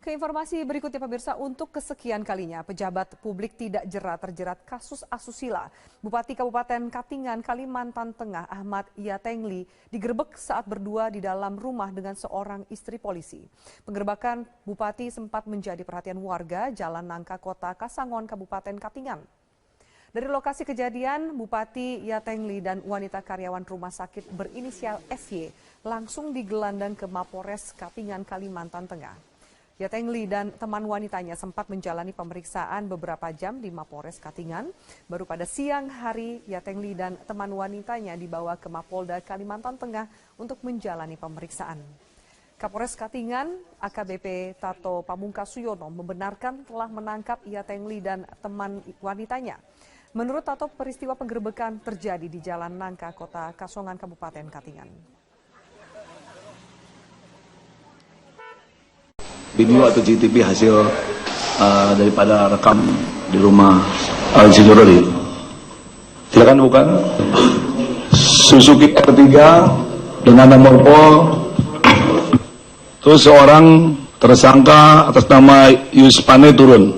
Ke informasi berikutnya pemirsa, untuk kesekian kalinya pejabat publik tidak terjerat kasus asusila. Bupati Kabupaten Katingan, Kalimantan Tengah Ahmad Yatengli digerebek saat berdua di dalam rumah dengan seorang istri polisi. Penggerebekan Bupati sempat menjadi perhatian warga Jalan Nangka Kota Kasangon, Kabupaten Katingan. Dari lokasi kejadian, Bupati Yatengli dan wanita karyawan rumah sakit berinisial FY langsung digelandang ke Mapores Katingan, Kalimantan Tengah. Yatengli dan teman wanitanya sempat menjalani pemeriksaan beberapa jam di Mapores Katingan. Baru pada siang hari, Yatengli dan teman wanitanya dibawa ke Mapolda Kalimantan Tengah untuk menjalani pemeriksaan. Kapolres Katingan, AKBP Tato Pamungkasuyono membenarkan telah menangkap Yatengli dan teman wanitanya. Menurut Tato, peristiwa penggerebekan terjadi di Jalan Nangka, Kota Kasongan, Kabupaten Katingan. Video atau CCTV hasil daripada rekam di rumah Al-Sijorori. Silakan bukan. Suzuki R3 dengan nomor pol. Terus seorang tersangka atas nama Yuspane turun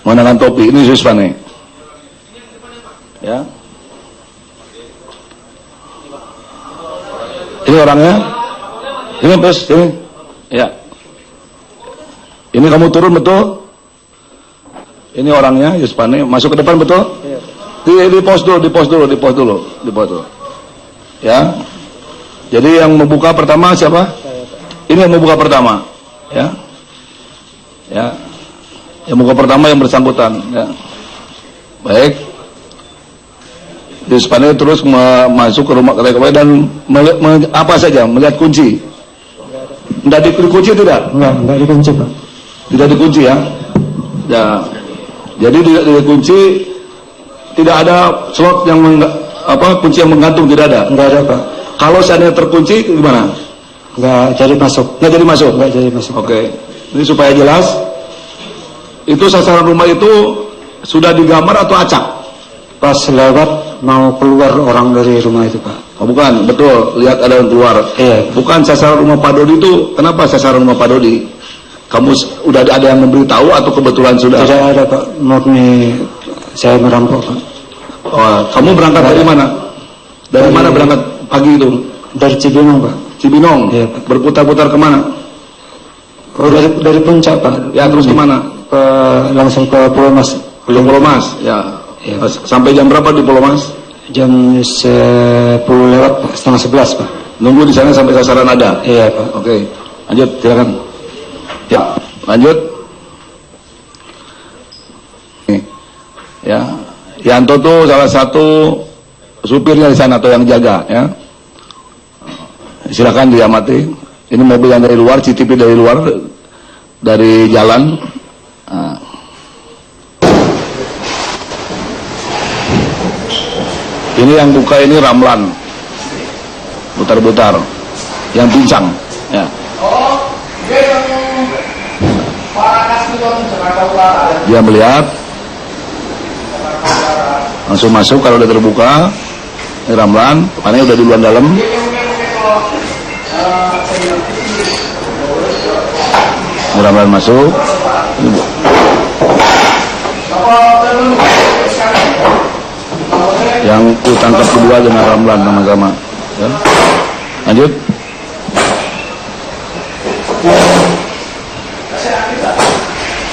mengenakan topi. Ini Yuspane. Ya. Ini orangnya. Ini bos, ini, ya. Ini kamu turun betul? Ini orangnya, Yuspane, masuk ke depan betul? Iya. Di pos dulu. Ya. Jadi yang membuka pertama siapa? Ini yang membuka pertama, ya. Ya. Yang membuka pertama yang bersangkutan, ya. Baik. Yuspane terus masuk ke rumah KTP dan apa saja, melihat kunci. Tidak dikunci tidak? Enggak dikunci, Pak. Tidak dikunci ya? Ya. Jadi tidak dikunci, tidak ada slot yang kunci yang menggantung, tidak ada? Enggak ada, Pak. Kalau seandainya terkunci gimana? Enggak jadi masuk. Enggak jadi masuk? Enggak jadi masuk. Oke. Ini supaya jelas. Itu sasaran rumah itu sudah digambar atau acak? Pas lewat mau keluar orang dari rumah itu, Pak. Oh, bukan, betul. Lihat ada yang keluar. Iya. Bukan sasaran rumah Pak Dodi itu. Kenapa sasaran rumah Pak Dodi? Kamu udah ada yang memberitahu atau kebetulan sudah? Tidak ada, Pak. Murni saya merampok, Pak. Oh, kamu berangkat dari mana? Dari mana berangkat pagi itu? Dari Cibinong, Pak. Cibinong? Iya, Pak. Berputar-putar kemana? Oh, dari puncak, Pak. Ya, terus kemana? Langsung ke Pulau Mas. Pulau Mas, ya. Iya. Sampai jam berapa di Pulau Mas? Jam 10 lewat, setengah 11, Pak. Nunggu di sana sampai sasaran ada? Iya, Pak. Oke, lanjut, silakan. Ya, lanjut. Nih, ya, Yanto tuh salah satu supirnya di sana atau yang jaga, ya. Silakan diamati. Ini mobil yang dari luar, CCTV dari luar, dari jalan. Nah. Ini yang buka ini Ramlan, butar-butar, yang pincang, ya. Dia melihat, langsung masuk kalau udah terbuka. Ini Ramlan, mana udah duluan dalam. Ini Ramlan masuk. Yang ditangkap kedua dengan Ramlan sama-sama, ya. Lanjut.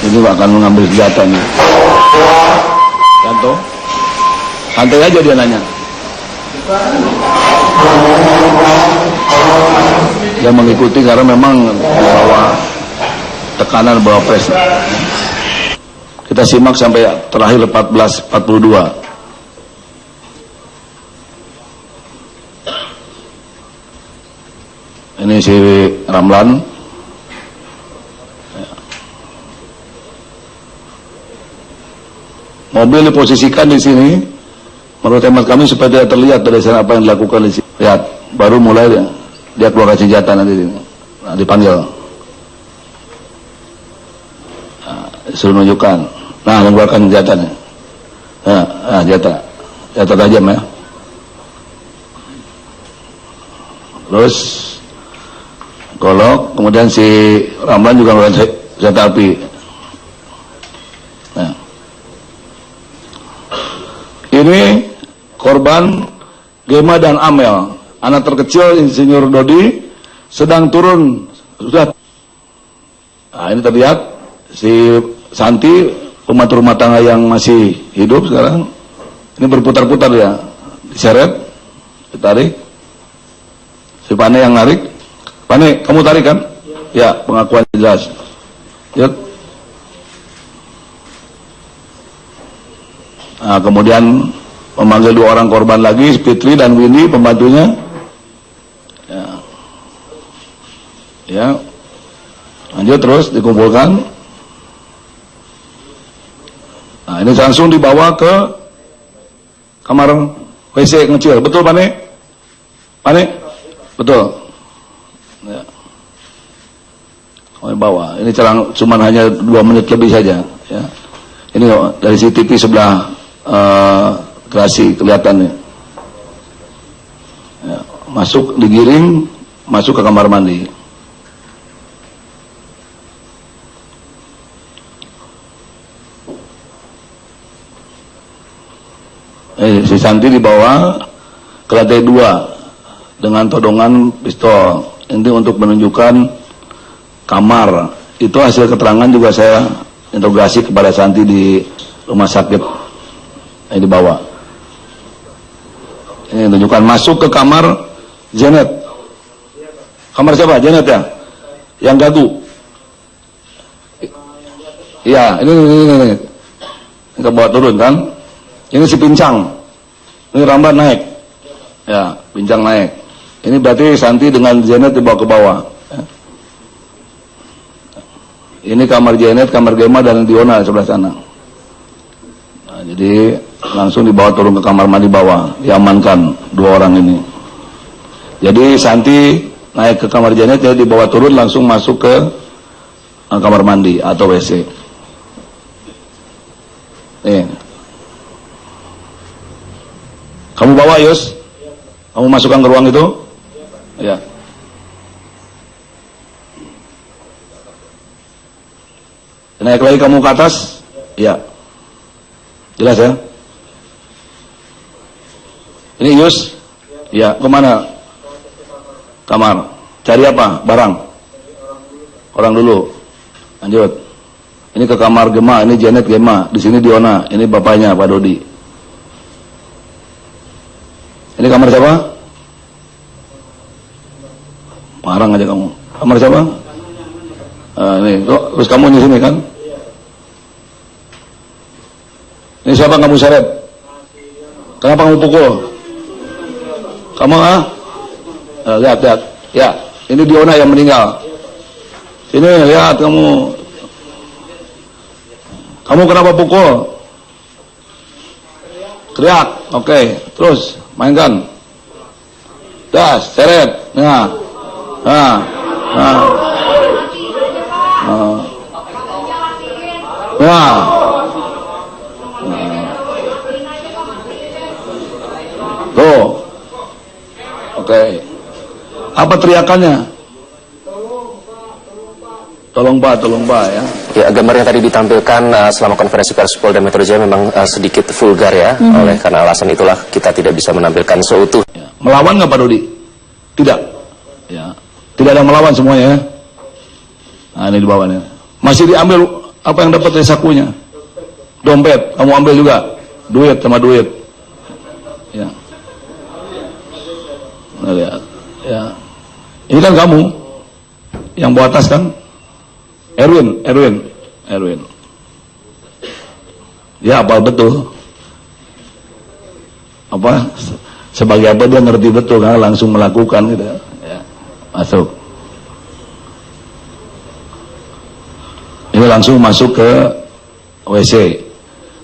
Ini akan mengambil senjata nih. Yanto, santai aja dia nanya. Dia mengikuti karena memang bawa tekanan, bawa pres. Kita simak sampai terakhir 14.42. Ini si Ramlan. Mobil diposisikan di sini. Menurut hemat kami supaya tidak terlihat dari sana apa yang dilakukan di sini. Lihat, baru mulai dia keluar senjata nanti. Nah, dipanggil. Nah, suruh menunjukkan. Nah, mengeluarkan senjata nih. Nah, senjata tajam ya. Terus golok, kemudian si Ramlan juga melakukan senjata api. Nah, ini korban Gema dan Amel, anak terkecil Insinyur Dodi sedang turun sudah. Nah, ini terlihat si Santi, pembantu rumah tangga yang masih hidup sekarang, ini berputar-putar ya, diseret, ditarik. Si Pane yang narik. Pane, kamu tarik kan? Ya, pengakuan jelas. Lihat. Nah, kemudian memanggil 2 orang korban lagi, Fitri dan Windy, pembantunya. Ya. Ya. Lanjut terus dikumpulkan. Nah, ini langsung dibawa ke kamar WC kecil. Betul, Pane? Pane? Betul. Ya. Kami bawa. Ini cuma hanya 2 menit lebih saja. Ya. Ini dari CCTV sebelah gerasi kelihatannya. Ya. Masuk, digiring, masuk ke kamar mandi. Si Santi dibawa ke lantai 2 dengan todongan pistol. Ini untuk menunjukkan kamar. Itu hasil keterangan juga saya interogasi kepada Santi di rumah sakit. Ini dibawa. Ini menunjukkan masuk ke kamar Janet. Kamar siapa? Janet ya? Yang gagu. Iya, ini. Kita bawa turun kan? Ini si Pincang. Ini Ramlan naik. Ya, Pincang naik. Ini berarti Santi dengan Janet dibawa ke bawah. Ya. Ini kamar Janet, kamar Gema dan Diona sebelah sana. Nah, jadi langsung dibawa turun ke kamar mandi bawah, diamankan 2 orang ini. Jadi Santi naik ke kamar Janet, dia dibawa turun langsung masuk ke kamar mandi atau WC. Kamu bawa, Yus? Kamu masukkan ke ruang itu? Ya. Naik lagi kamu ke atas? Ya. Jelas ya? Ini Yus? Ya, kemana? Kamar. Cari apa? Barang? Orang dulu. Lanjut. Ini ke kamar Gema, ini Janet Gema. Di sini Diona, ini bapaknya Pak Dodi. Ini kamar siapa? Marang aja kamu. Kamar siapa? Ini, terus kamu di sini kan? Ini siapa kamu seret? Kenapa kamu pukul? Kamu lihat. Ya, ini Diona yang meninggal. Sini lihat kamu. Kamu kenapa pukul? Teriak. Oke, terus mainkan. Das, seret. Nah. Tuh. Oke. Apa teriakannya? Tolong Pak ya. Ya, gambar yang tadi ditampilkan selama konferensi pers Polda Metro Jaya memang sedikit vulgar ya. Oleh karena alasan itulah kita tidak bisa menampilkan seutuh. Ya. Melawan nggak Pak Dodi? Tidak. Ya. Tidak ada melawan semuanya ya. Nah, ini di bawahnya. Masih diambil apa yang dapat dari sakunya? Dompet, kamu ambil juga. Duit sama duit. Ya. Nah, lihat. Ya. Ini kan kamu yang bawa tas kan? Erwin. Ya, apa betul? Apa? Sebagai apa dia ngerti betul kan? Langsung melakukan gitu. Ya. Masuk. Ini langsung masuk ke WC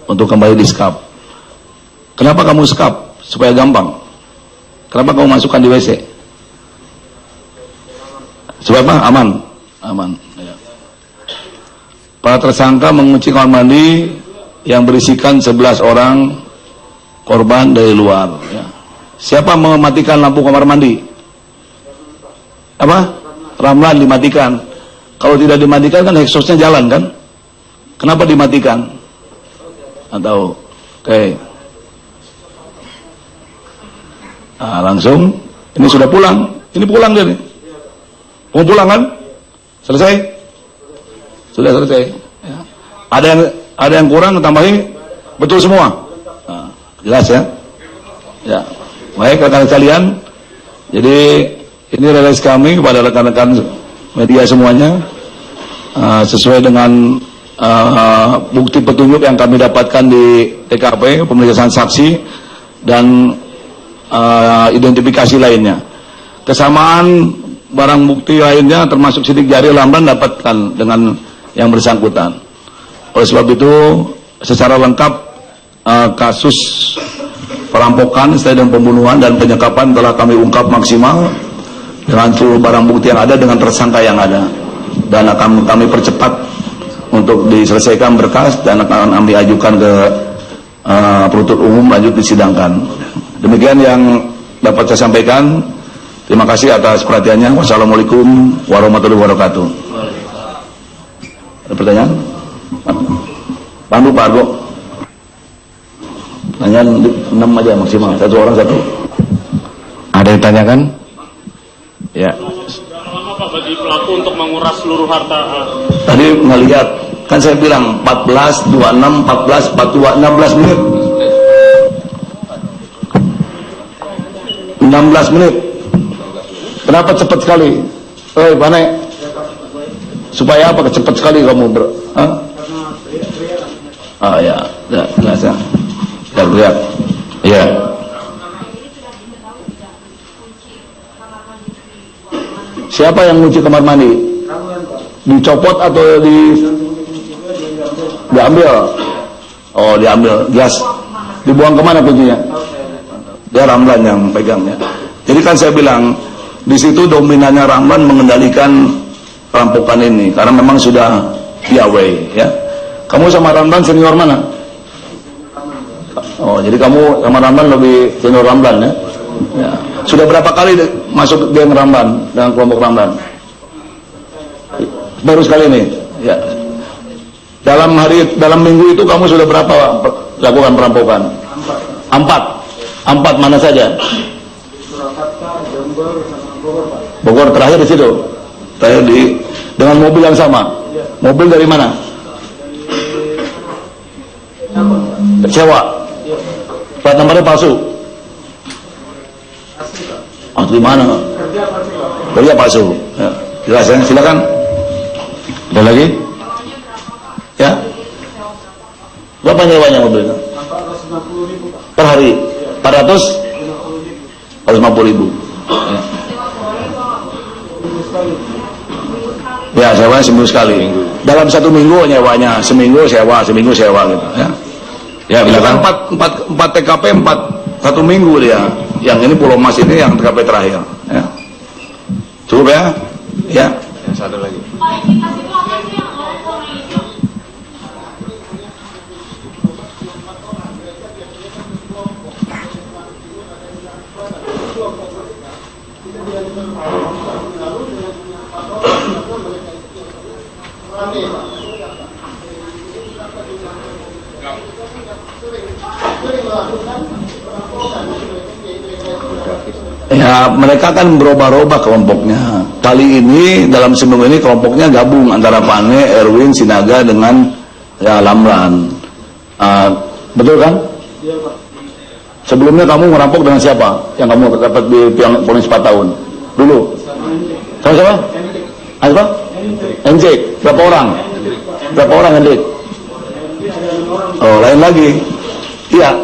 untuk kembali di skap. Kenapa kamu skap? Supaya gampang. Kenapa kamu masukkan di WC? Supaya apa? Aman. Ya. Para tersangka mengunci kamar mandi yang berisikan 11 orang korban dari luar. Ya. Siapa mematikan lampu kamar mandi? Apa? Ramlan dimatikan. Kalau tidak dimatikan kan exhaustnya jalan kan? Kenapa dimatikan? Atau oke. Nah, langsung ini sudah pulang. Ini pulang dia nih. Mau pulang kan? Selesai? Sudah selesai. Ya. Ada yang kurang tambahin betul semua. Nah, jelas ya? Ya. Baik rekan-rekan sekalian. Jadi ini rilis kami kepada rekan-rekan media semuanya sesuai dengan bukti petunjuk yang kami dapatkan di TKP, pemeriksaan saksi dan identifikasi lainnya. Kesamaan barang bukti lainnya termasuk sidik jari Ramlan dapatkan dengan yang bersangkutan. Oleh sebab itu secara lengkap kasus perampokan, dan pembunuhan dan penyekapan telah kami ungkap maksimal dengan seluruh barang bukti yang ada dengan tersangka yang ada, dan akan kami percepat untuk diselesaikan berkas dan akan kami ajukan ke penuntut umum lanjut disidangkan. Demikian yang dapat saya sampaikan. Terima kasih atas perhatiannya. Wassalamualaikum warahmatullahi wabarakatuh. Ada pertanyaan? Pandu Pak Argo. Tanya 6 aja maksimal, satu orang satu. Ada yang ditanyakan? Ya. Berapa lama Pak bagi pelaku untuk menguras seluruh harta? Tadi ngelihat, kan saya bilang 14, 26, 14, 42, 16 menit. 16 menit. Kenapa cepat sekali? Pane. Supaya apa cepat sekali kamu ya, jelas ya. Lihat. Ya. Siapa yang kunci kamar mandi? Dicopot atau diambil? Oh, diambil. Jelas. Dibuang kemana kuncinya? Dia Ramlan yang pegang ya. Jadi kan saya bilang di situ dominannya Ramlan mengendalikan perampokan ini karena memang sudah piawai ya. Kamu sama Ramlan senior mana? Oh, jadi kamu sama Ramlan lebih senior Ramlan ya? Ya. Sudah berapa kali masuk geng Ramlan dengan kelompok Ramlan? Baru sekali ini. Ya. Dalam minggu itu kamu sudah berapa lakukan perampokan? 4 mana saja? Bogor terakhir di situ. Terakhir dengan mobil yang sama. Mobil dari mana? Sewa. Plat nomornya palsu. Asli mana? Kerja palsu. Ya. Jelas ya, silakan. Ada lagi? Ya. Berapa nyewanya mobilnya? 450.000 per hari. 450.000. Ya, sewanya seminggu sekali. Dalam 1 minggu nyewanya, seminggu sewa gitu ya. Ya, silakan. 4 TKP 1 minggu dia. Yang ini Pulau Mas ini yang TKP terakhir ya. Cukup ya? Ya. Yang satu lagi. Ya, mereka kan berubah-ubah kelompoknya. Kali ini dalam seminggu ini kelompoknya gabung antara Pane, Erwin, Sinaga dengan ya Ramlan. Betul kan? Iya, Pak. Sebelumnya kamu merampok dengan siapa? Yang kamu dapat di ponis 4 tahun? Dulu. Sama siapa? Apa? NJ. Berapa orang? Berapa orang NJ? Oh, lain lagi. Iya.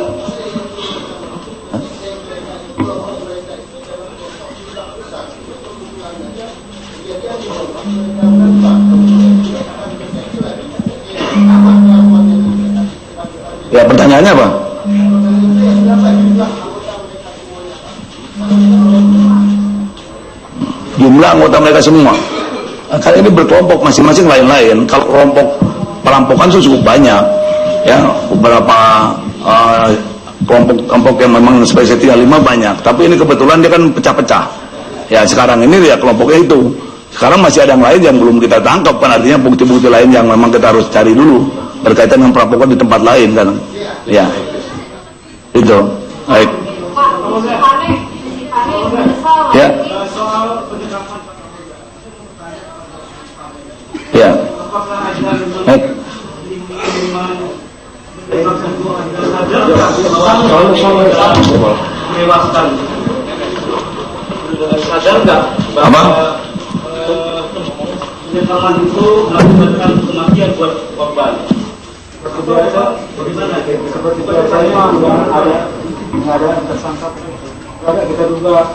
Ya, pertanyaannya apa? Jumlah anggota mereka semua. Kali ini berkelompok masing-masing lain-lain. Kalau kelompok perampokan itu cukup banyak. Ya, beberapa kelompok yang memang spesies 35 banyak. Tapi ini kebetulan dia kan pecah-pecah. Ya, sekarang ini ya kelompoknya itu. Sekarang masih ada yang lain yang belum kita tangkap, kan artinya bukti-bukti lain yang memang kita harus cari dulu berkaitan dengan perampokan di tempat lain kan. Ya. Itu. Baik. Ya. Ya. Baik. Sadar nggak Apa? penyesalan itu mengakibatkan kematian buat korban? Bagaimana? Seperti biasanya ada tersangka, ada kita duga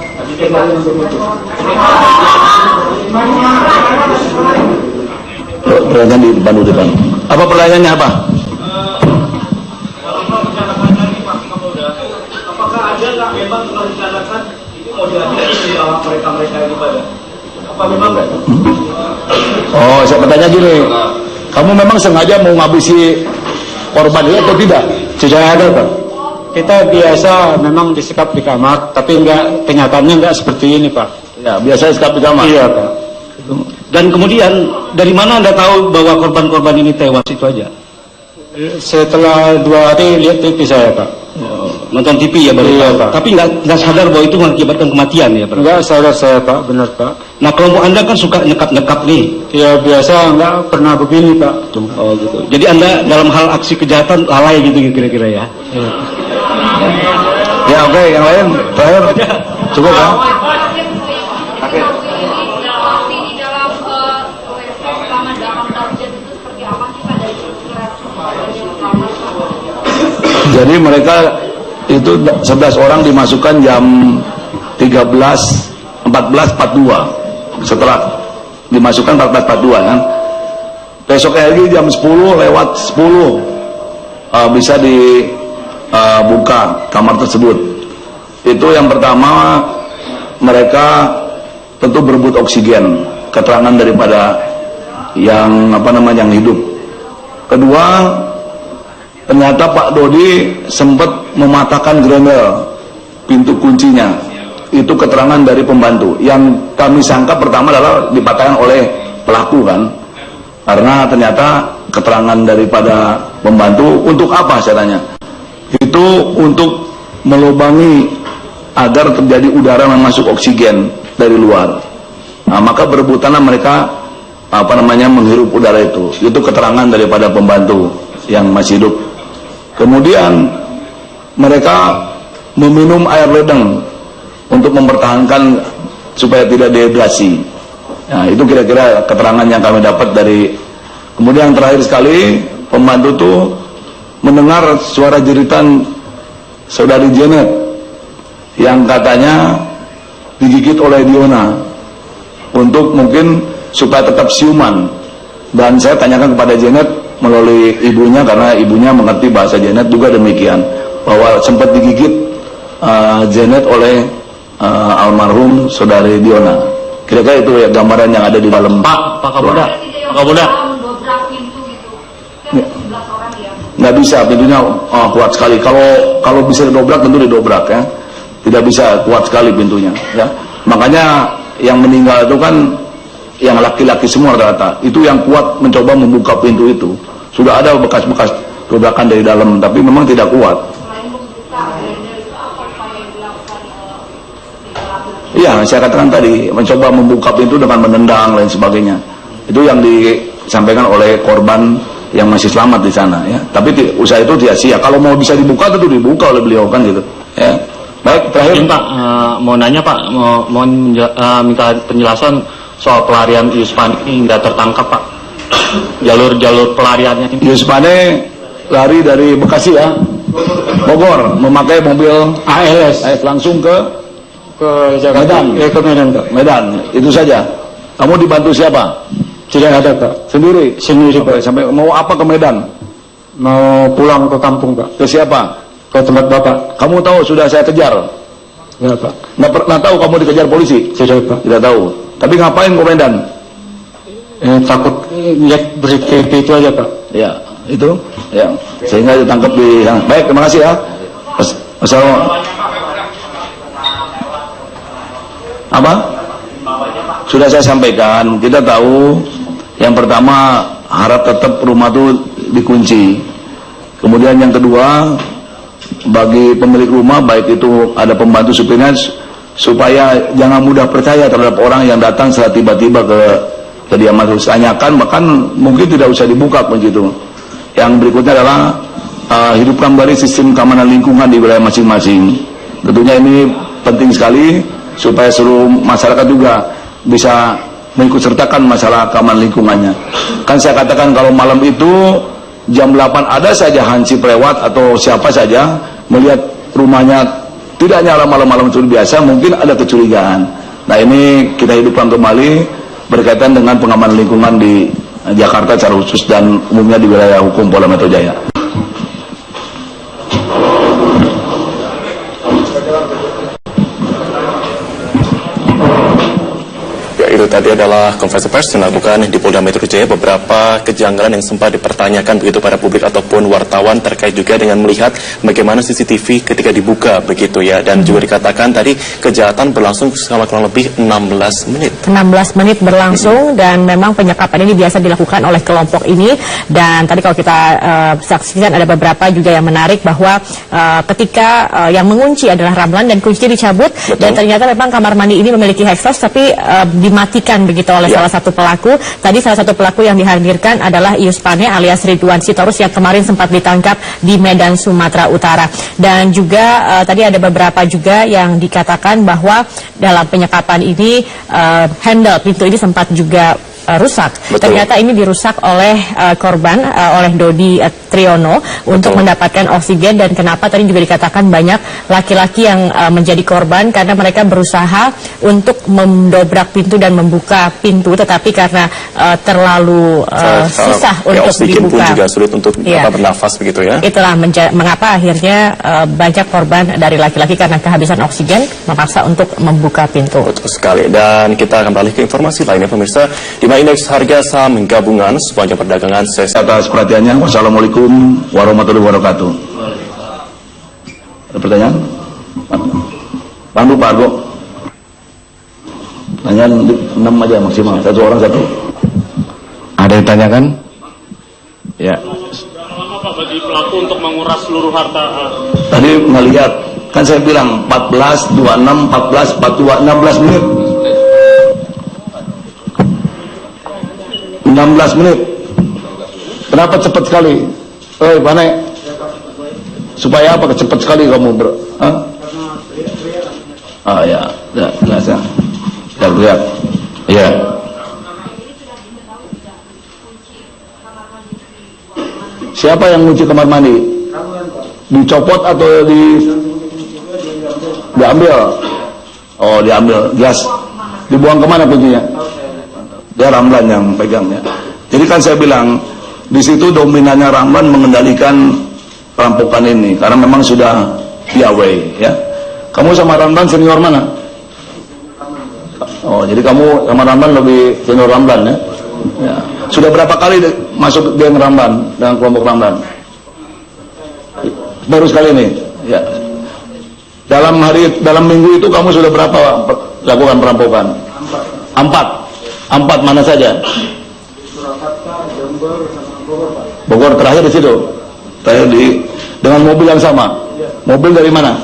Pertanyaan di depan. Apa pertanyaannya apa? Apakah ada nggak memang telah direncanakan itu mau dihadirkan di dalam mereka ini pada? Apa memang? Oh, saya bertanya gini, kamu memang sengaja mau ngabisi korban itu atau tidak? tidak ada Pak. Kita biasa memang disekap di kamar, tapi kenyataannya enggak seperti ini Pak. Ya, biasa sekap di kamar. Iya Pak. Dan kemudian dari mana Anda tahu bahwa korban-korban ini tewas itu aja? Setelah 2 hari lihat TV saya Pak. Nonton TV ya baru Iya, tahu. Pak. Tapi nggak sadar bahwa itu mengakibatkan kematian ya Pak. Enggak sadar saya Pak, benar Pak. Nah kelompok Anda kan suka nyekap-nyekap nih. Ya biasa enggak pernah begini Pak. Oh gitu. Jadi Anda dalam hal aksi kejahatan lalai gitu kira-kira ya? Ya, oke, yang lain terakhir. Cukup kan? Jadi mereka itu 11 orang dimasukkan jam 14.42 setelah dimasukkan 14.42 kan. Besok lagi jam 10 lewat 10 bisa dibuka kamar tersebut. Itu yang pertama, mereka tentu berebut oksigen, keterangan daripada yang yang hidup. Kedua, ternyata Pak Dodi sempat mematahkan grendel pintu kuncinya. Itu keterangan dari pembantu. Yang kami sangka pertama adalah dipatahkan oleh pelaku kan. Karena ternyata keterangan daripada pembantu untuk apa saya tanya? Itu untuk melubangi agar terjadi udara yang masuk oksigen dari luar. Nah, maka berebutanlah mereka menghirup udara itu. Itu keterangan daripada pembantu yang masih hidup. Kemudian mereka meminum air ledeng untuk mempertahankan supaya tidak dehidrasi. Nah, itu kira-kira keterangan yang kami dapat dari. Kemudian yang terakhir sekali, pembantu itu mendengar suara jeritan saudari Janet yang katanya digigit oleh Diona untuk mungkin supaya tetap siuman. Dan saya tanyakan kepada Janet melalui ibunya, karena ibunya mengerti bahasa Janet juga demikian, bahwa sempat digigit Janet oleh almarhum saudari Diona. Kira-kira itu ya gambaran yang ada di dalam. Pak Kapolda. Nggak bisa, pintunya kuat sekali. Kalau bisa didobrak tentu didobrak ya. Tidak bisa, kuat sekali pintunya ya. Makanya yang meninggal itu kan yang laki-laki semua rata-rata. Itu yang kuat mencoba membuka pintu itu. Sudah ada bekas-bekas dobrakan dari dalam, tapi memang tidak kuat. Iya, saya katakan tadi, mencoba membuka pintu dengan menendang lain sebagainya. Itu yang disampaikan oleh korban yang masih selamat di sana ya. Tapi usaha itu tidak sia. Kalau mau bisa dibuka tentu dibuka oleh beliau kan gitu. Ya. Baik, terakhir Pak, mau nanya Pak, mau minta penjelasan soal pelarian Yuspan ini nggak tertangkap Pak. Jalur-jalur pelariannya ini. Yusmane lari dari Bekasi ya, Bogor, memakai mobil ALS langsung ke Jakarta. Medan. Ke Medan Pak. Medan, itu saja. Kamu dibantu siapa? Tidak ada Pak. Sendiri? Sendiri Pak. Sampai mau apa ke Medan? Mau pulang ke kampung Pak. Ke siapa? Ke tempat Bapak. Kamu tahu sudah saya kejar? Ya Pak. Nggak pernah tahu kamu dikejar polisi? Tidak Pak. Tidak tahu. Tapi ngapain ke Medan? Takut lihat berita itu aja Pak. Ya, itu. Ya, sehingga ditangkap di sana. Baik, terima kasih ya. Assalamualaikum. Apa? sudah saya sampaikan, kita tahu yang pertama harap tetap rumah itu dikunci. Kemudian yang kedua, bagi pemilik rumah, baik itu ada pembantu supirnya, supaya jangan mudah percaya terhadap orang yang datang secara tiba-tiba ke kediaman, harus tanyakan, bahkan mungkin tidak usah dibuka begitu. Yang berikutnya adalah hidupkan kembali sistem keamanan lingkungan di wilayah masing-masing. Tentunya ini penting sekali supaya seluruh masyarakat juga bisa mengikut sertakan masalah keamanan lingkungannya. Kan saya katakan kalau malam itu jam 8 ada saja hansip lewat atau siapa saja melihat rumahnya tidak nyala malam-malam itu biasa, mungkin ada kecurigaan. Nah ini kita hidupkan kembali berkaitan dengan pengamanan lingkungan di Jakarta secara khusus dan umumnya di wilayah hukum Polda Metro Jaya. Itu tadi adalah konferensi pers yang dilakukan di Polda Metro Jaya. Beberapa kejanggalan yang sempat dipertanyakan begitu pada publik ataupun wartawan terkait juga dengan melihat bagaimana CCTV ketika dibuka begitu ya, dan juga dikatakan tadi kejahatan berlangsung selama kurang lebih 16 menit. 16 menit berlangsung dan memang penyekapan ini biasa dilakukan oleh kelompok ini. Dan tadi kalau kita saksikan ada beberapa juga yang menarik bahwa ketika yang mengunci adalah Ramlan dan kuncinya dicabut. Betul. Dan ternyata memang kamar mandi ini memiliki hexos tapi dimatikan begitu oleh salah satu pelaku. Tadi salah satu pelaku yang dihadirkan adalah Ius Pane alias Ridwan Sitorus yang kemarin sempat ditangkap di Medan, Sumatera Utara. Dan juga tadi ada beberapa juga yang dikatakan bahwa dalam penyekapan ini handle pintu ini sempat juga rusak. Betul. Ternyata ini dirusak oleh korban, oleh Dodi Triono untuk mendapatkan oksigen. Dan kenapa tadi juga dikatakan banyak laki-laki yang menjadi korban karena mereka berusaha untuk mendobrak pintu dan membuka pintu, tetapi karena terlalu susah untuk dibuka. Pun juga sulit untuk bernafas begitu ya. Itulah mengapa akhirnya banyak korban dari laki-laki karena kehabisan oksigen memaksa untuk membuka pintu. Betul sekali. Dan kita akan beralih ke informasi lainnya pemirsa. Indeks harga saham gabungan sepanjang perdagangan sesi. Atas perhatiannya, wassalamualaikum warahmatullahi wabarakatuh. Ada pertanyaan? Pandu Pak Argo. Pertanyaan 6 aja maksimal, satu orang satu. Ada yang ditanyakan? Ya. Berapa lama Pak bagi pelaku untuk menguras seluruh harta? Tadi melihat, kan saya bilang 14, 26, 14, 42, 16 menit. 16 menit. Kenapa cepat sekali? Pane. Supaya apa? Cepat sekali kamu ya, jelas ya. Lihat. Iya. Siapa yang kunci kamar mandi? Dicopot atau diambil? Oh, diambil. Jelas. Dibuang kemana kuncinya? Dia Ramlan yang pegangnya. Jadi kan saya bilang di situ dominannya Ramlan mengendalikan perampokan ini karena memang sudah piawai ya. Kamu sama Ramlan senior mana? Oh, jadi kamu sama Ramlan lebih senior Ramlan ya. Ya. Sudah berapa kali masuk geng Ramlan dengan kelompok Ramlan? Baru sekali ini. Ya. Dalam minggu itu kamu sudah berapa lakukan perampokan? 4 mana saja? Surakarta, Jember, sama Bogor. Terakhir di situ. Terakhir dengan mobil yang sama. Ya. Mobil dari mana?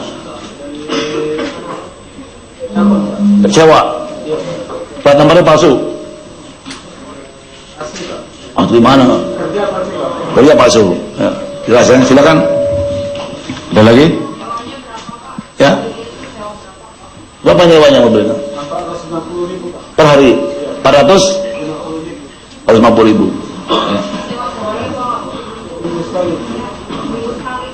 Sewa. Ya. Plat nomornya palsu. Asli mana? Kerja palsu. Ya. Jelas ya, silakan. Ada lagi? Ya. Berapa nyewanya mobilnya? 450.000 per hari. 450.000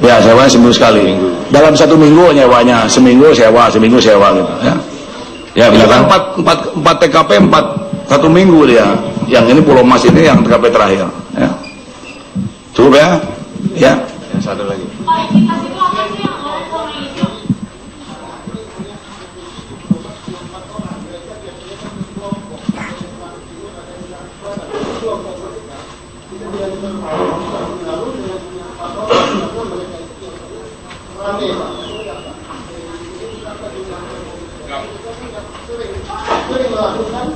ya, sewanya seminggu sekali. Dalam 1 minggu nyewanya, seminggu sewa gitu ya. Ya, misalkan 4 TKP 1 minggu dia. Yang ini Pulau Mas ini yang TKP terakhir ya. Cukup ya? Ya. Yang satu lagi. Sering melakukan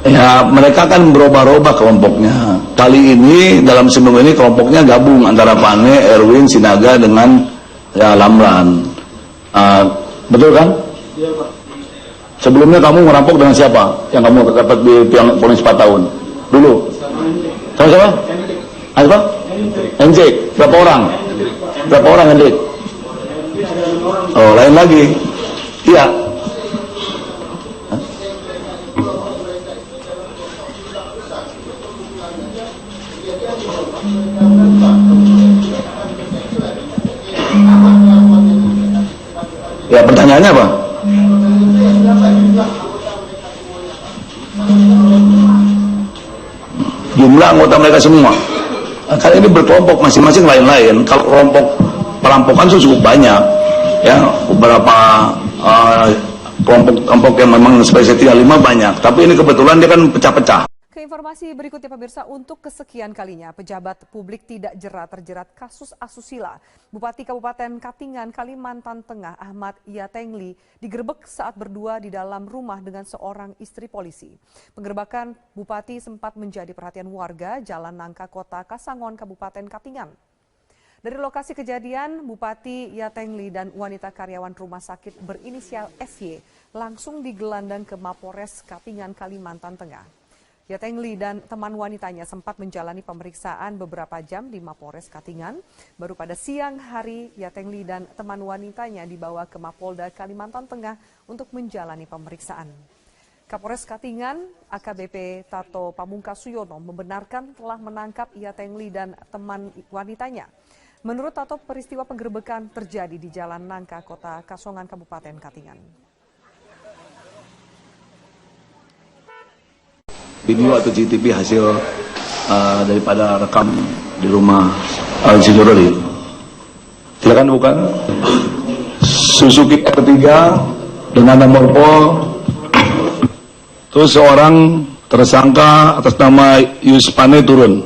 Ya, mereka kan berubah-ubah kelompoknya. Kali ini dalam seminggu ini kelompoknya gabung antara Pane, Erwin, Sinaga dengan ya Lamran. Betul kan? Iya, Pak. Sebelumnya kamu merampok dengan siapa? Yang kamu dapat di ponis 4 tahun? Dulu. Sama siapa? Apa? NJ. Berapa orang? Berapa orang NJ? Oh, lain lagi. Iya. Ya, pertanyaannya apa? Jumlah anggota mereka semua. Kan ini berkelompok masing-masing lain-lain. Kalau kelompok perampokan itu cukup banyak. Ya, beberapa kelompok yang memang spesifik 5 banyak. Tapi ini kebetulan dia kan pecah-pecah. Ke informasi berikutnya pemirsa, untuk kesekian kalinya pejabat publik tidak terjerat kasus asusila. Bupati Kabupaten Katingan, Kalimantan Tengah, Ahmad Yatengli digerebek saat berdua di dalam rumah dengan seorang istri polisi. Penggerebekan Bupati sempat menjadi perhatian warga Jalan Nangka Kota Kasangon, Kabupaten Katingan. Dari lokasi kejadian, Bupati Yatengli dan wanita karyawan rumah sakit berinisial SY langsung digelandang ke Mapores Katingan, Kalimantan Tengah. Yatengli dan teman wanitanya sempat menjalani pemeriksaan beberapa jam di Mapores Katingan. Baru pada siang hari, Yatengli dan teman wanitanya dibawa ke Mapolda Kalimantan Tengah untuk menjalani pemeriksaan. Kapolres Katingan, AKBP Tato Pamungkasuyono membenarkan telah menangkap Yatengli dan teman wanitanya. Menurut Tato, peristiwa penggerebekan terjadi di Jalan Nangka, Kota Kasongan, Kabupaten Katingan. Video atau CCTV hasil daripada rekam di rumah Al-Sidoroli. Silakan bukan. Suzuki R3 dengan nomor pol. Terus seorang tersangka atas nama Yuspane turun.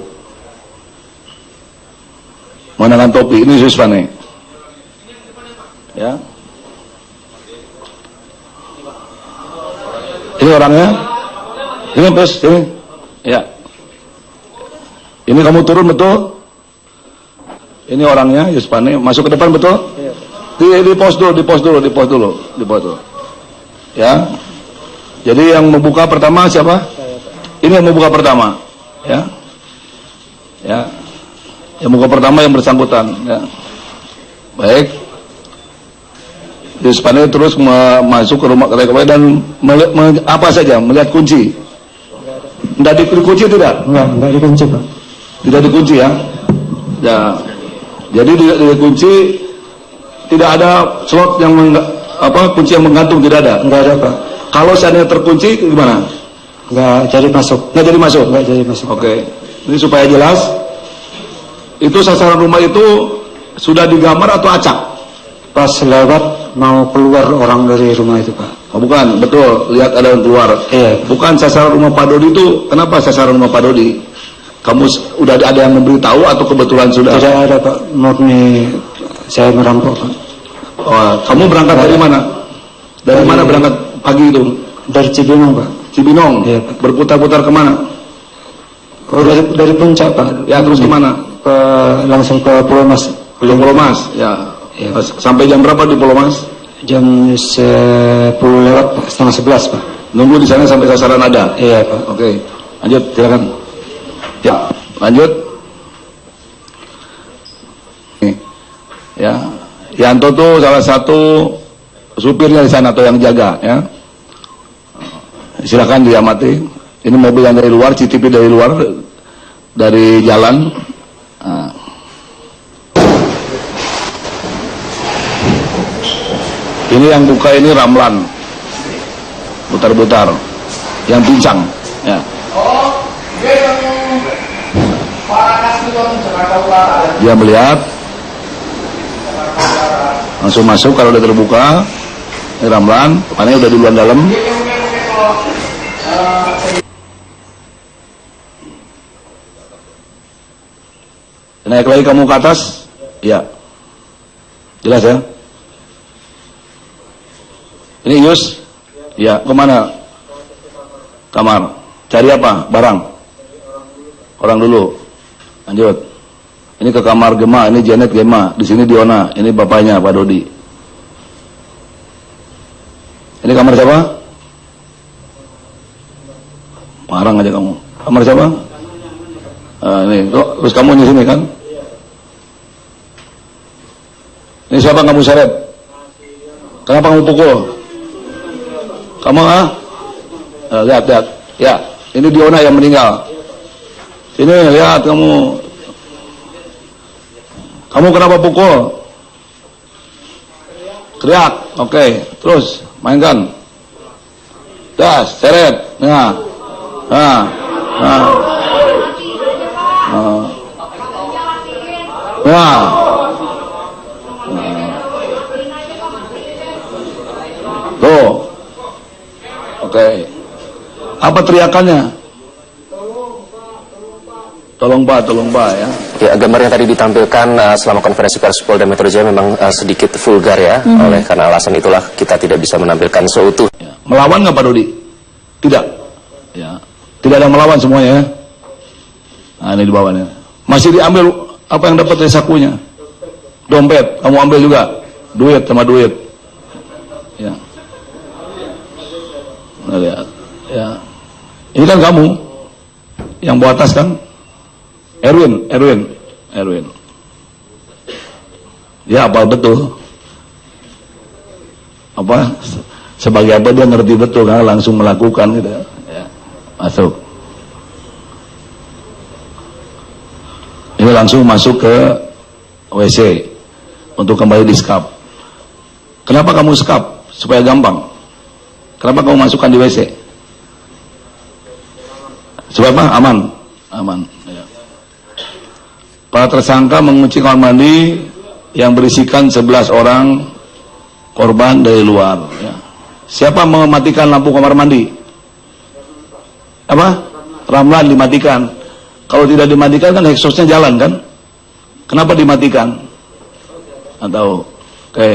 Mengenakan topi, ini Yuspane. Ya. Ini orangnya. Ini bos, ini. Ya. Ini kamu turun betul? Ini orangnya, Yuspane. Masuk ke depan betul? Iya. Di pos dulu. Ya. Jadi yang membuka pertama siapa? Ini yang membuka pertama. Ya. Ya. Yang membuka pertama yang bersangkutan. Ya. Baik. Yuspane terus masuk ke rumah TKP dan apa saja? Melihat kunci. Tidak dikunci tidak? Enggak dikunci, Pak. Tidak dikunci ya? Ya. Jadi tidak dikunci, tidak ada slot yang kunci yang menggantung, tidak ada? Enggak ada, Pak. Kalau seandainya terkunci gimana? Enggak jadi masuk. Enggak jadi masuk? Enggak jadi masuk. Oke. Ini supaya jelas. Itu sasaran rumah itu sudah digambar atau acak? Pas lewat mau keluar orang dari rumah itu, Pak. Oh, bukan, betul. Lihat ada yang keluar. Iya. Bukan sasaran rumah Pak Dodi itu. Kenapa sasaran rumah Pak Dodi? Kamu udah ada yang memberitahu atau kebetulan sudah? Tidak ada, Pak. Murni saya merampok, Pak. Oh, kamu berangkat dari mana? Dari mana berangkat pagi itu? Dari Cibinong, Pak. Cibinong? Iya, Pak. Berputar-putar kemana? Oh, dari puncak, Pak. Ya, terus kemana? Langsung ke Pulau Mas. Ke Pulau Mas, ya. Iya. Sampai jam berapa di Pulau Mas? Jam 10 lewat, Pak. Setengah 11, Pak. Nunggu di sana sampai sasaran ada? Iya, Pak. Oke, lanjut, silakan. Ya, lanjut. Nih, ya, Yanto tuh salah satu supirnya di sana atau yang jaga, ya. Silakan diamati. Ini mobil yang dari luar, CCTV dari luar, dari jalan. Nah. Ini yang buka ini Ramlan, putar-putar, yang pincang, ya. Dia melihat, langsung masuk kalau udah terbuka. Ini Ramlan, mana udah duluan dalam. Naik lagi kamu ke atas, ya, jelas ya. Ini Yus, Ya, kemana? Kamar. Cari apa? Barang. Orang dulu. Lanjut. Ini ke kamar Gema, ini Janet Gema, di sini Diona, ini bapaknya Pak Dodi. Ini kamar siapa? Marang aja kamu. Kamar siapa? Ini, terus kamu di sini kan? Ini siapa kamu seret? Kenapa kamu pukul? Kamu lihat. Ya, ini Diona yang meninggal. Ini lihat kamu. Kamu kenapa pukul? Teriak. Oke, terus mainkan. Das, seret. Nah. Tuh. Oke. Apa teriakannya? Tolong Pak ya. Ya, gambar yang tadi ditampilkan selama konferensi pers Polda Metro Jaya memang sedikit vulgar ya. Oleh karena alasan itulah kita tidak bisa menampilkan seutuh. Ya. Melawan nggak Pak Dodi? Tidak. Ya. Tidak ada melawan semuanya ya. Nah, ini di bawahnya. Masih diambil apa yang dapat dari sakunya? Dompet, kamu ambil juga. Duit sama duit. Ya. Nah, lihat. Ya. Ini kan kamu yang bawa tas kan? Erwin. Ya, apa betul? Apa? Sebagai apa dia ngerti betul kan? Langsung melakukan gitu. Ya. Masuk. Ini langsung masuk ke WC untuk kembali di skap. Kenapa kamu skap? Supaya gampang. Kenapa kamu masukkan di WC? Supaya apa? Aman. Ya. Para tersangka mengunci kamar mandi yang berisikan 11 orang korban dari luar. Ya. Siapa mematikan lampu kamar mandi? Apa? Ramlan dimatikan. Kalau tidak dimatikan kan exhaustnya jalan kan? Kenapa dimatikan? Atau oke.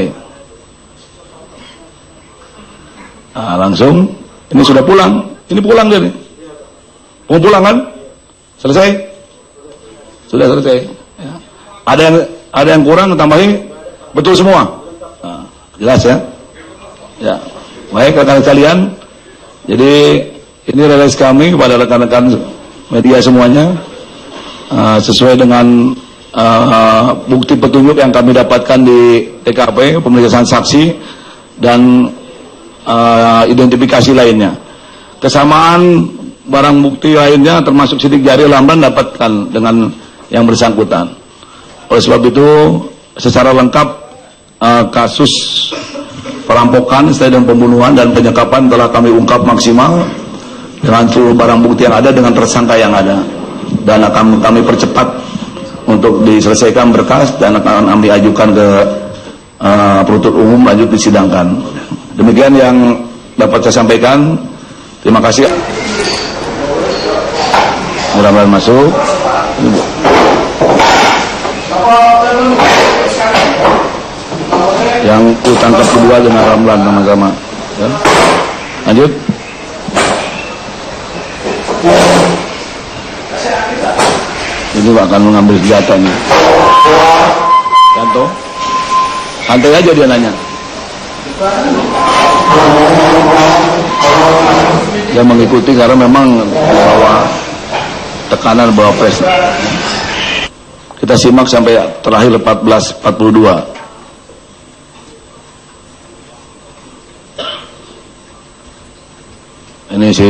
Nah, langsung ini sudah pulang. Ini pulang dia nih. Mau pulang kan? Selesai? Sudah selesai. Ya. Ada yang kurang tambahin betul semua. Nah, jelas ya? Ya. Baik rekan-rekan sekalian. Jadi ini rilis kami kepada rekan-rekan media semuanya sesuai dengan bukti petunjuk yang kami dapatkan di TKP, pemeriksaan saksi dan identifikasi lainnya. Kesamaan barang bukti lainnya termasuk sidik jari Ramlan dapatkan dengan yang bersangkutan. Oleh sebab itu secara lengkap kasus perampokan dan pembunuhan dan penyekapan telah kami ungkap maksimal dengan seluruh barang bukti yang ada dengan tersangka yang ada, dan akan kami percepat untuk diselesaikan berkas dan akan kami ajukan ke penuntut umum lanjut disidangkan. Demikian yang dapat saya sampaikan. Terima kasih. Mudah-mudahan masuk. Yang ditangkap kedua dengan Ramlan sama-sama. Ya. Lanjut. Ini akan mengambil senjatanya. Contoh. Santai aja dia nanya. Dia mengikuti karena memang bahwa tekanan bahwa pres. Kita simak sampai terakhir 14.42. Ini si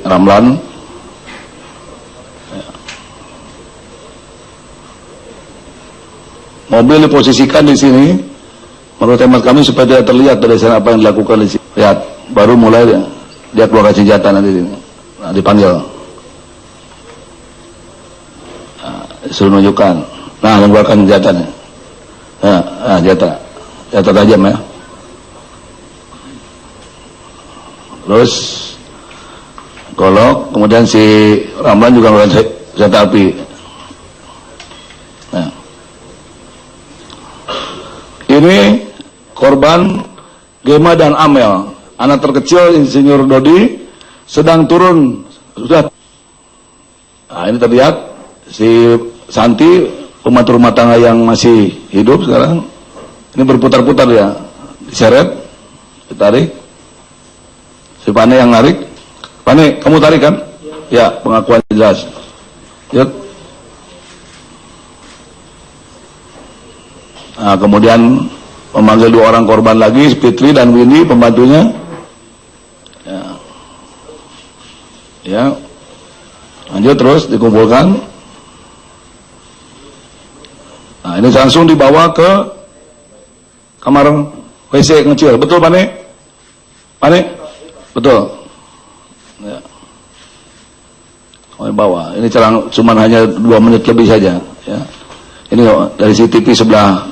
Ramlan. Mobil diposisikan di sini menurut hemat kami supaya tidak terlihat dari sana apa yang dilakukan di sini. Lihat, baru mulai dia keluarkan senjata nanti sini. Nah, dipanggil. Nah, suruh nunjukkan. Nah, keluarkan senjatanya. Nah, senjata tajam ya. Terus golok, kemudian si Ramlan juga mengeluarkan senjata api. Nah. Ini korban Gema dan Amel. anak terkecil Insinyur Dodi sedang turun, sudah. Nah, ini terlihat si Santi, pembantu rumah tangga yang masih hidup sekarang, ini berputar-putar ya, diseret, ditarik. Si Pane yang narik. Pane, kamu tarik kan? Ya, pengakuan jelas. Yuk. Nah, kemudian memanggil 2 orang korban lagi, Fitri dan Windy, pembantunya. Ya. Ya. Lanjut terus dikumpulkan. Nah, ini langsung dibawa ke kamar WC kecil. Betul, Pane? Pane? Betul. Ya. Oh, bawa. Ini cuma hanya 2 menit lebih saja. Ya. Ini dari CCTV sebelah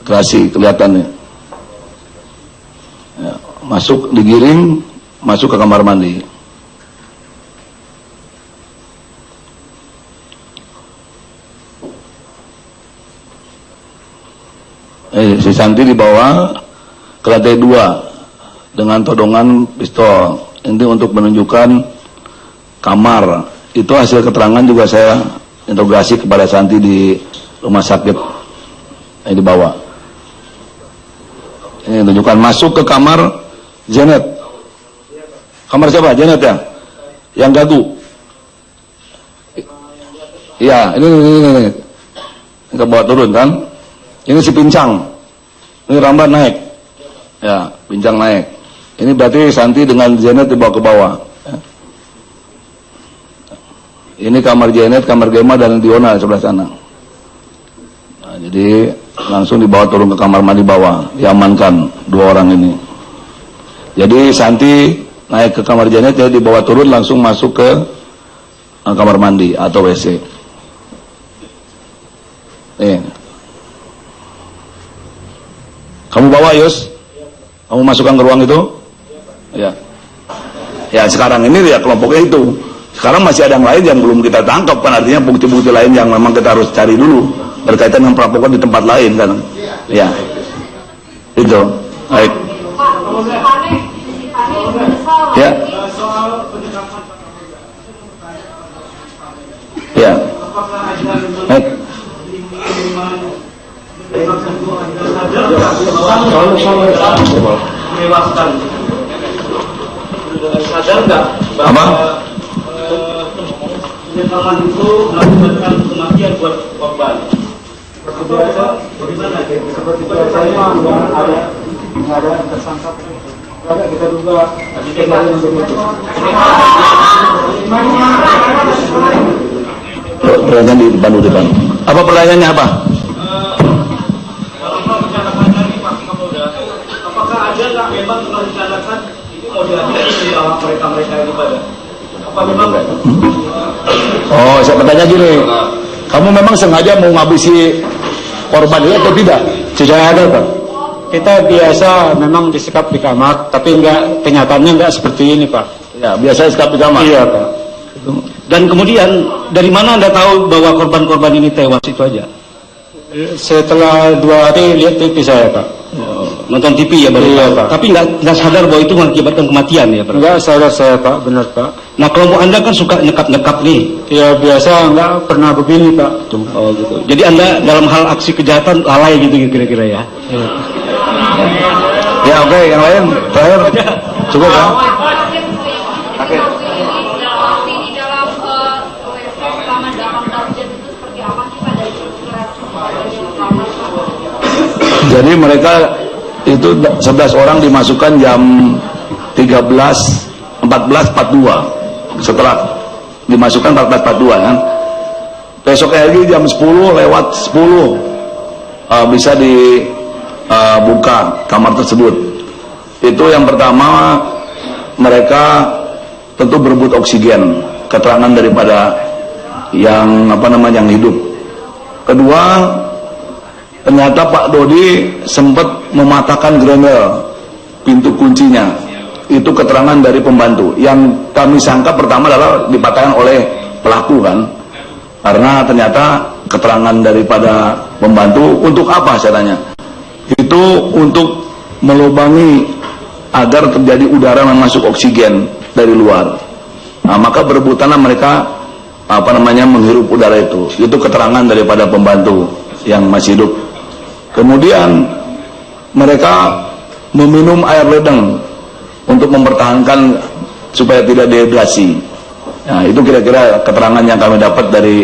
gerasi kelihatannya. Ya. Masuk, digiring, masuk ke kamar mandi. Si Santi dibawa ke lantai 2 dengan todongan pistol. Ini untuk menunjukkan kamar. Itu hasil keterangan juga saya interogasi kepada Santi di rumah sakit. Ini dibawa. Ini tunjukkan masuk ke kamar Janet. Kamar siapa? Janet ya? Yang gagu. Iya, ini. Ini ke bawah turun kan? Ini si Pincang. Ini Ramban naik. Ya, Pincang naik. Ini berarti Santi dengan Janet dibawa ke bawah. Ya. Ini kamar Janet, kamar Gema dan Diona sebelah sana. Nah, jadi langsung dibawa turun ke kamar mandi bawah, diamankan 2 orang ini. Jadi Santi naik ke kamar Janet, jadi dibawa turun langsung masuk ke kamar mandi atau WC. Nih. Kamu bawa, Yus? Kamu masukkan ke ruang itu? Ya. Ya, sekarang ini ya kelompoknya itu. Sekarang masih ada yang lain yang belum kita tangkap, kan artinya bukti-bukti lain yang memang kita harus cari dulu berkaitan dengan perampokan di tempat lain kan. Ya. Itu. Baik. Ya. Ya. Baik. Sadar nggak bahwa penyesalan itu mengakibatkan kematian buat korban? Bagaimana? Seperti saya ada tersangka, kita duga pertanyaan di depan. Apa pertanyaannya apa? Apakah ada nggak memang merencanakan itu mau diajukan di dalam mereka ini pada? Apa memang? Oh, saya bertanya gini, kamu memang sengaja mau ngabisi korban itu atau tidak? Tidak ada, Pak. Kita biasa memang disekap di kamar, tapi kenyataannya enggak seperti ini, Pak. Ya, biasa sekap di kamar. Iya, Pak. Dan kemudian dari mana Anda tahu bahwa korban-korban ini tewas itu aja? Setelah 2 hari lihat TV saya, Pak. Nonton TV ya baru Iya, tahu. Pak. Tapi nggak sadar bahwa itu mengakibatkan kematian ya, Pak. Enggak sadar saya, Pak. Benar, Pak. Nah, kelompok Anda kan suka nyekap-nyekap nih. Ya biasa enggak pernah begini, Pak. Oh gitu. Jadi Anda dalam hal aksi kejahatan lalai gitu kira-kira ya. Iya. Ya, oke, yang lain terakhir cukup ya. Oke. Jadi mereka itu 11 orang dimasukkan jam 14.42 setelah dimasukkan 14.42 kan. Besoknya lagi jam 10 lewat 10 bisa dibuka kamar tersebut. Itu yang pertama, mereka tentu berebut oksigen, keterangan daripada yang yang hidup. Kedua, ternyata Pak Dodi sempat mematahkan grendel pintu kuncinya. Itu keterangan dari pembantu. Yang kami sangka pertama adalah dipatahkan oleh pelaku kan. Karena ternyata keterangan daripada pembantu untuk apa saya tanya? Itu untuk melubangi agar terjadi udara yang masuk oksigen dari luar. Nah, maka berebutanlah mereka menghirup udara itu. Itu keterangan daripada pembantu yang masih hidup. Kemudian mereka meminum air ledeng untuk mempertahankan supaya tidak dehidrasi. Nah, itu kira-kira keterangan yang kami dapat dari.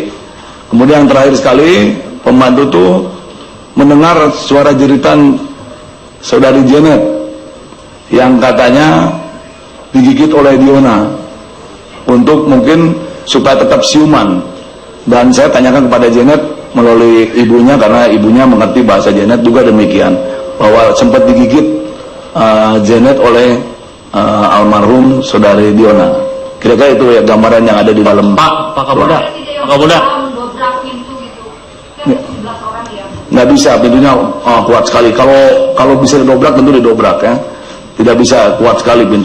Kemudian yang terakhir sekali, pembantu itu mendengar suara jeritan saudari Janet yang katanya digigit oleh Diona untuk mungkin supaya tetap siuman. Dan saya tanyakan kepada Janet melalui ibunya, karena ibunya mengerti bahasa Janet juga demikian, bahwa sempat digigit Janet oleh almarhum saudari Diona. Kira-kira itu ya gambaran yang ada di dalam. Pak Kapolda. Nggak bisa, pintunya kuat sekali. Kalau bisa didobrak tentu didobrak ya. Tidak bisa, kuat sekali pintu.